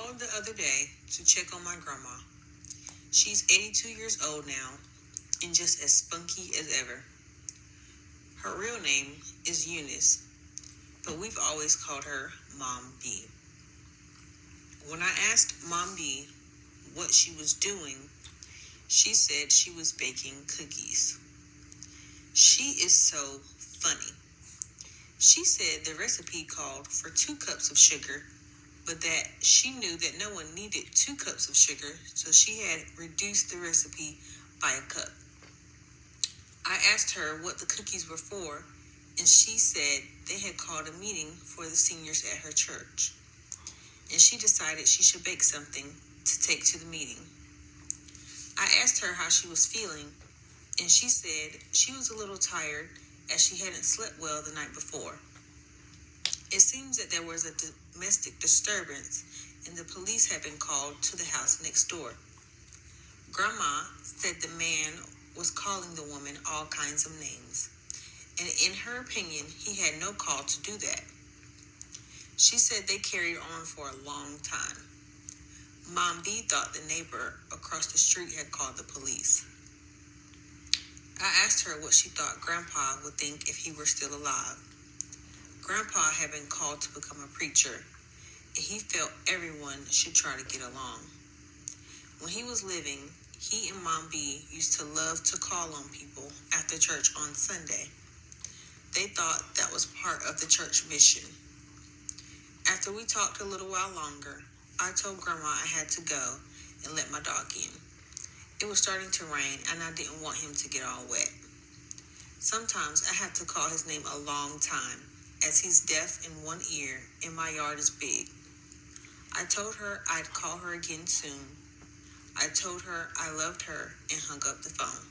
called the other day to check on my grandma. She's 82 years old now and just as spunky as ever. Her real name is Eunice, but we've always called her Mom B. When I asked Mom B what she was doing, she said she was baking cookies. She is so funny. She said the recipe called for 2 cups of sugar, but that she knew that no one needed 2 cups of sugar, so she had reduced the recipe by a cup. I asked her what the cookies were for, and she said they had called a meeting for the seniors at her church, and she decided she should bake something to take to the meeting. I asked her how she was feeling, and she said she was a little tired as she hadn't slept well the night before. It seems that there was a domestic disturbance and the police had been called to the house next door. Grandma said the man was calling the woman all kinds of names, and in her opinion, he had no call to do that. She said they carried on for a long time. Mom B thought the neighbor across the street had called the police. I asked her what she thought Grandpa would think if he were still alive. Grandpa had been called to become a preacher, and he felt everyone should try to get along. When he was living, he and Mom B used to love to call on people after church on Sunday. They thought that was part of the church mission. After we talked a little while longer, I told Grandma I had to go and let my dog in. It was starting to rain, and I didn't want him to get all wet. Sometimes I have to call his name a long time, as he's deaf in one ear and my yard is big. I told her I'd call her again soon. I told her I loved her and hung up the phone.